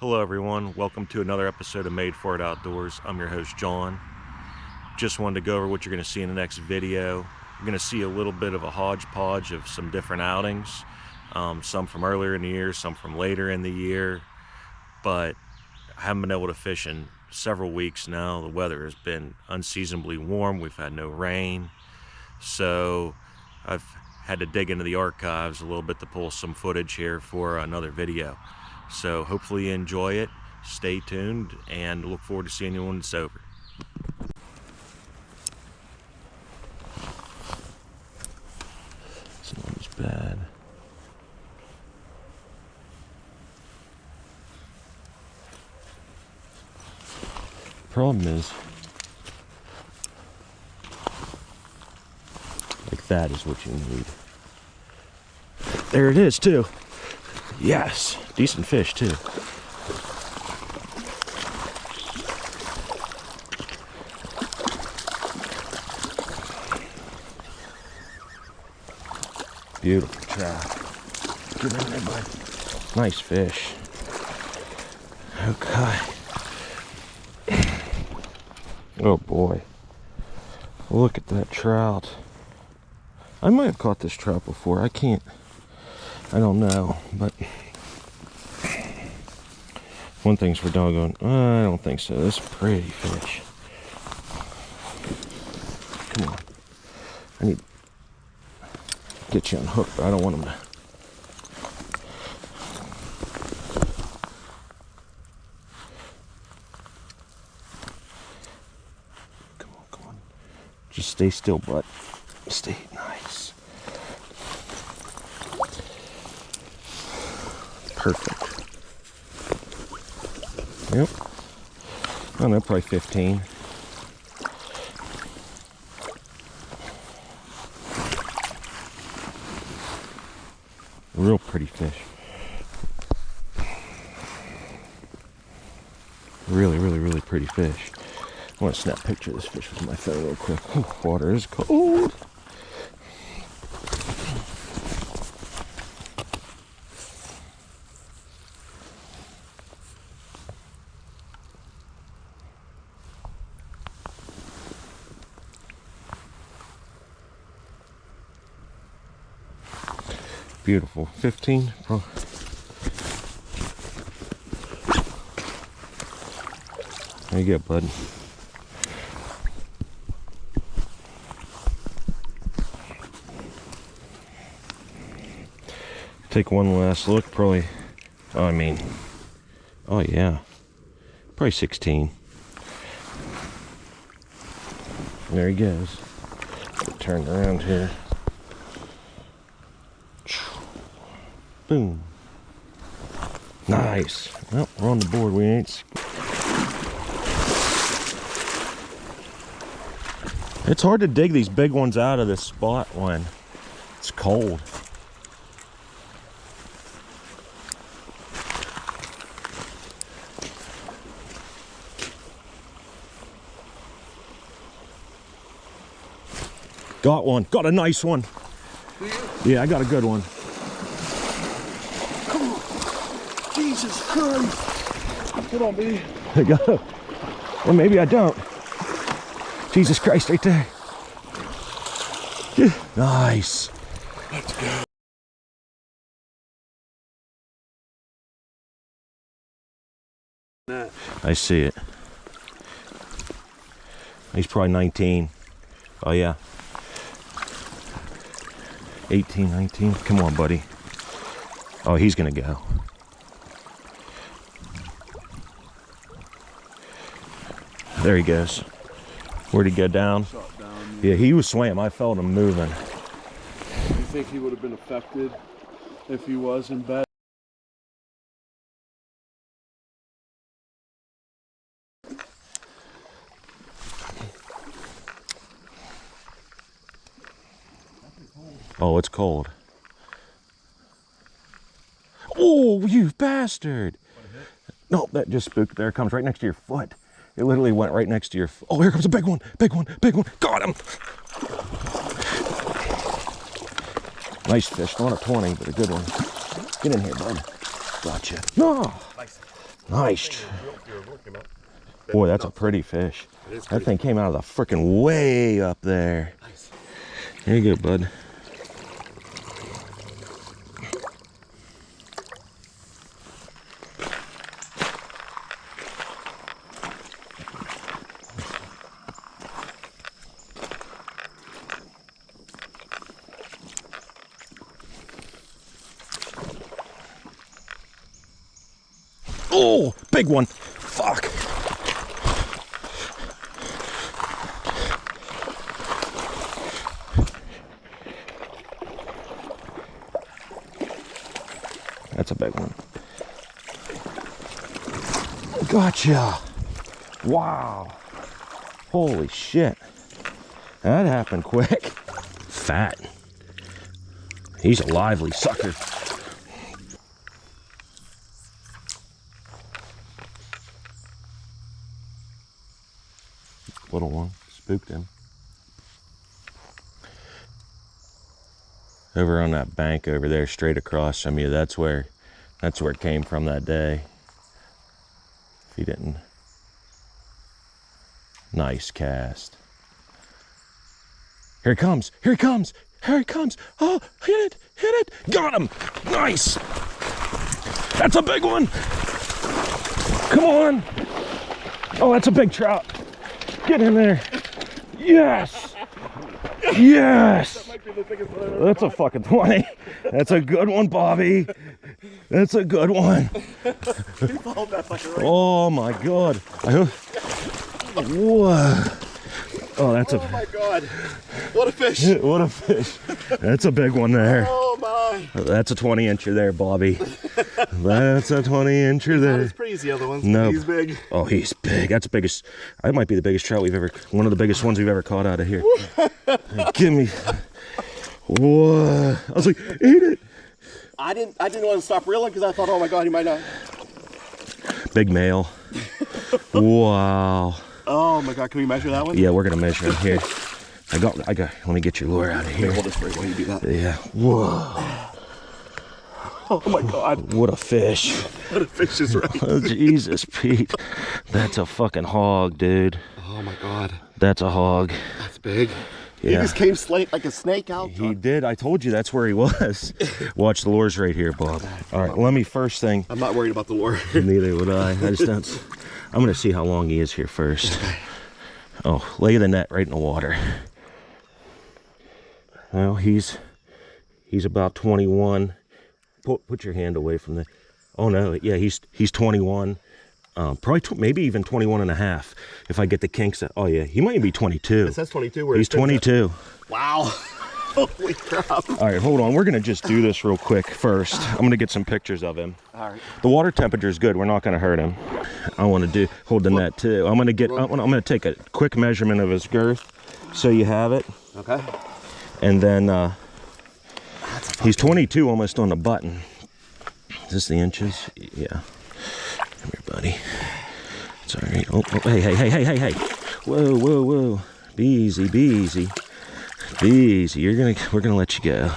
Hello everyone, welcome to another episode of Made For It Outdoors. I'm your host John. Just wanted to go over what you're going to see in the next video. You're going to see a little bit of a hodgepodge of some different outings, some from earlier in the year, some from later in the year, but I haven't been able to fish in several weeks now. The weather has been unseasonably warm, we've had no rain, so I've had to dig into the archives a little bit to pull some footage here for another video. So hopefully you enjoy it, stay tuned, and look forward to seeing you when it's over. It's not as bad. Problem is, like that is what you need. There it is too. Yes, decent fish too. Beautiful trout. Get in there, bud. Nice fish. Okay. Oh boy. Look at that trout. I might have caught this trout before. I don't know, but one thing's for doggone. I don't think so. This is a pretty fish. Come on. I need to get you unhooked, but I don't want him to. Come on. Just stay still, bud. Stay nice. Perfect. Yep. I don't know, probably 15. Real pretty fish. Really pretty fish. I want to snap a picture of this fish with my phone real quick. Oh, water is cold. Beautiful. 15. There you go, bud. Take one last look. Probably, oh yeah, probably 16. There he goes. Turn around here. Boom. Nice. Well, we're on the board. We ain't. It's hard to dig these big ones out of this spot when it's cold. Got one. Got a nice one. Yeah, I got a good one. Jesus Christ! Hold on, baby. There you go. Or maybe I don't. Jesus Christ, right there. Yeah. Nice. Let's go. I see it. He's probably 19. Oh yeah. 18, 19. Come on, buddy. Oh, he's gonna go. There he goes. Where'd he go down? Yeah, he was swimming. I felt him moving. You think he would have been affected if he was in bed? Oh, it's cold. Oh, you bastard! No, that just spooked. There it comes right next to your foot. It literally went right next to your foot. Oh, here comes a big one. Big one. Big one. Got him. Nice fish. Not a 20, but a good one. Get in here, bud. Gotcha. No. Nice. Boy, that's a pretty fish. That thing came out of the freaking way up there. Nice. There you go, bud. Oh, big one. Fuck. That's a big one. Gotcha. Wow. Holy shit. That happened quick. Fat. He's a lively sucker. Little one, spooked him. Over on that bank over there, straight across from you, that's where it came from that day. If he didn't. Nice cast. Here it comes, here it comes, here it comes. Oh, hit it, got him. Nice. That's a big one. Come on. Oh, that's a big trout. Get in there. Yes. Yes. That might be the biggest one I've ever That's a caught. fucking 20. That's a good one, Bobby. That's a good one. You followed that fucker right. Oh my God. Whoa. Oh, that's Oh my God. What a fish. what a fish. That's a big one there. Oh my. That's a 20-incher there, Bobby. That's a 20-incher Not there. as pretty as the other ones. No. He's big. Oh, he's big. That's the biggest. That might be the biggest trout we've ever. One of the biggest ones we've ever caught out of here. Give me. Whoa! I was like, eat it. I didn't want to stop reeling because I thought, oh my God, he might not. Big male. Wow. Oh my God, can we measure that one? Yeah, we're gonna measure him here. I got. Let me get your lure out of Here, here. hold this for you while you do that. Yeah. Whoa. Oh my God. What a fish. What a fish is right. Oh, Jesus, Pete. That's a fucking hog, dude. Oh my God. That's a hog. That's big. He Yeah. just came slate like a snake out. He did. I told you that's where he was. Watch the lures right here, Bob. All right, let me first thing. I'm not worried about the lure. Neither would I. I just don't. I'm gonna see how long he is here first. Oh, lay the net right in the water. Well, he's about 21. Put your hand away from the. Oh no, yeah, he's 21. Probably maybe even 21 and a half if I get the kinks. Oh yeah, he might be 22. It says 22. Where He's 22. Wow. Holy crap. All right, hold on. We're gonna just do this real quick first. I'm gonna get some pictures of him. All right. The water temperature is good. We're not gonna hurt him. I want to hold the net too. I'm gonna take a quick measurement of his girth, so you have it. Okay. And then he's 22, almost on the button. Is this the inches? Yeah. Come here, buddy. It's all right. Oh, hey. Whoa. Be easy. Be easy. We're gonna let you go.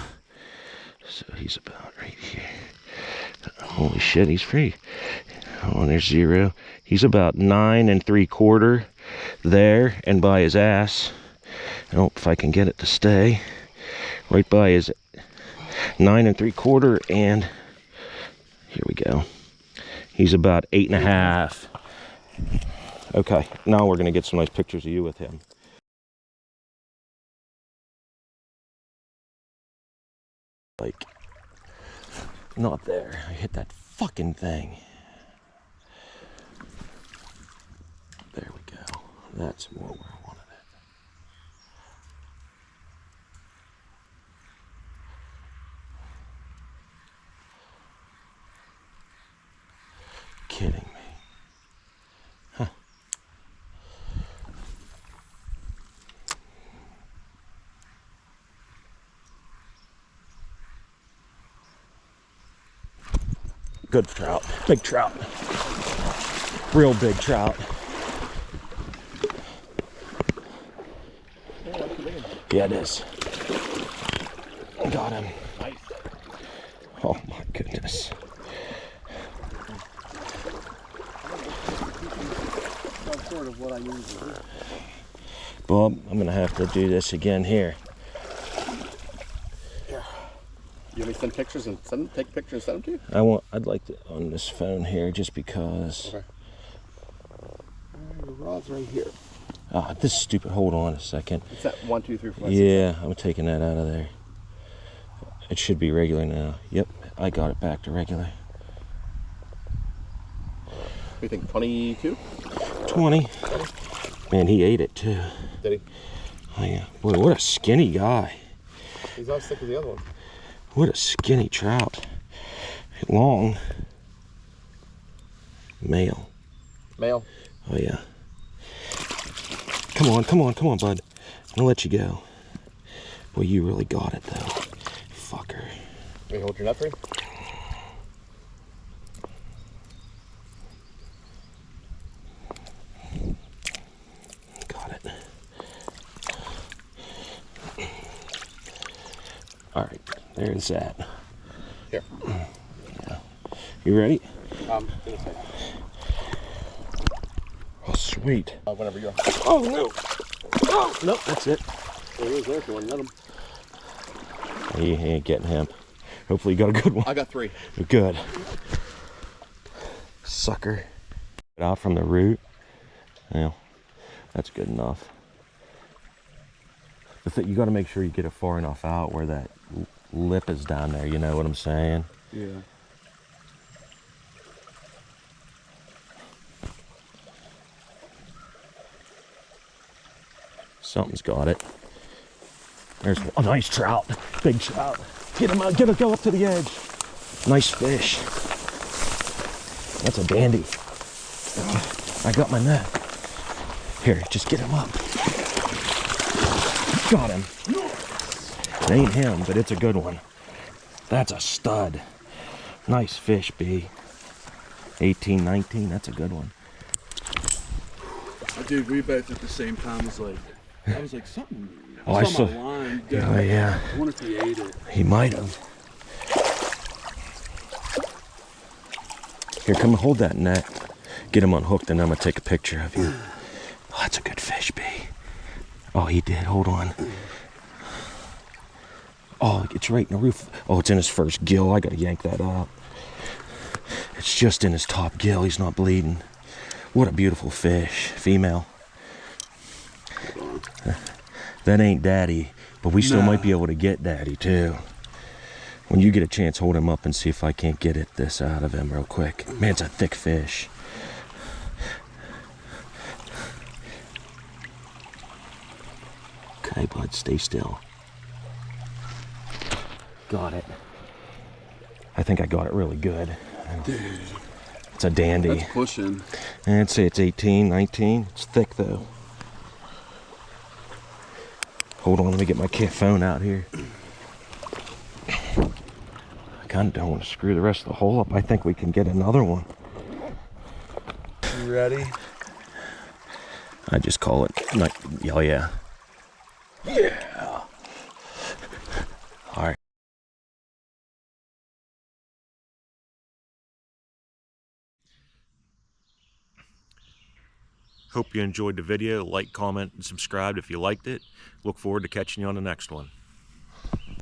So he's about right here. Holy shit, he's free. Oh, there's 0. He's about 9 3/4 there, and by his ass. Oh, if I can get it to stay right by his 9 3/4, and here we go. He's about 8 1/2. Okay, now we're gonna get some nice pictures of you with him. Like, not there. I hit that fucking thing. There we go. That's more where I wanted it. Kidding me. Huh. Good trout. Big trout. Real big trout. Yeah, it is. Got him. Nice. Oh my goodness. sort of what I need to do. Bob, I'm gonna have to do this again here. Here. You want me to send pictures and take pictures and send them to you? I'd like to on this phone here just because. Okay. Your rod's right here. Ah, this is stupid. Hold on a second. It's that 1, 2, 3, 4. Yeah, I'm taking that out of there. It should be regular now. Yep, I got it back to regular. What do you think, 22? 20. Man, he ate it too. Did he? Oh yeah. Boy, what a skinny guy. He's not sick with the other one. What a skinny trout. Long. Male. Male. Oh yeah. Come on, come on, come on, bud. I'm gonna let you go. Boy, you really got it though. Fucker. Will you hold your nut for you? Got it. All right, there's that. Here. Yeah. You ready? Gonna say. Oh, sweet. Whenever you're. Oh, no. Oh, no, that's it. There he is there if you want to let him. He ain't getting him. Hopefully you got a good one. I got 3. Good. Sucker. Get out from the root. Yeah, that's good enough. You got to make sure you get it far enough out where that lip is down there. You know what I'm saying? Yeah. Something's got it. There's a nice trout. Big trout. Get him out. Go up to the edge. Nice fish. That's a dandy. I got my net. Here, just get him up. Got him. It ain't him, but it's a good one. That's a stud. Nice fish, B. 18, 19, that's a good one. Dude, we both at the same time was like, I was like, something. Oh, I saw. My line. Oh, yeah. I wonder if he ate it. He might have. Here, come and hold that net. Get him unhooked, and I'm gonna take a picture of you. Oh, that's a good fish, B. Oh, he did. Hold on. Oh, it's right in the roof. Oh, it's in his first gill. I gotta yank that up. It's just in his top gill. He's not bleeding. What a beautiful fish. Female. That ain't daddy, but we still might be able to get daddy too. When you get a chance, hold him up and see if I can't get this out of him real quick. Man, it's a thick fish. Okay, bud, stay still. Got it. I think I got it really good. Dude. It's a dandy. That's pushing. I'd say it's 18, 19. It's thick though. Hold on, let me get my phone out here. I kind of don't want to screw the rest of the hole up. I think we can get another one. You ready? I just call it, oh yeah. Yeah. All right. Hope you enjoyed the video. Like, comment, and subscribe if you liked it. Look forward to catching you on the next one.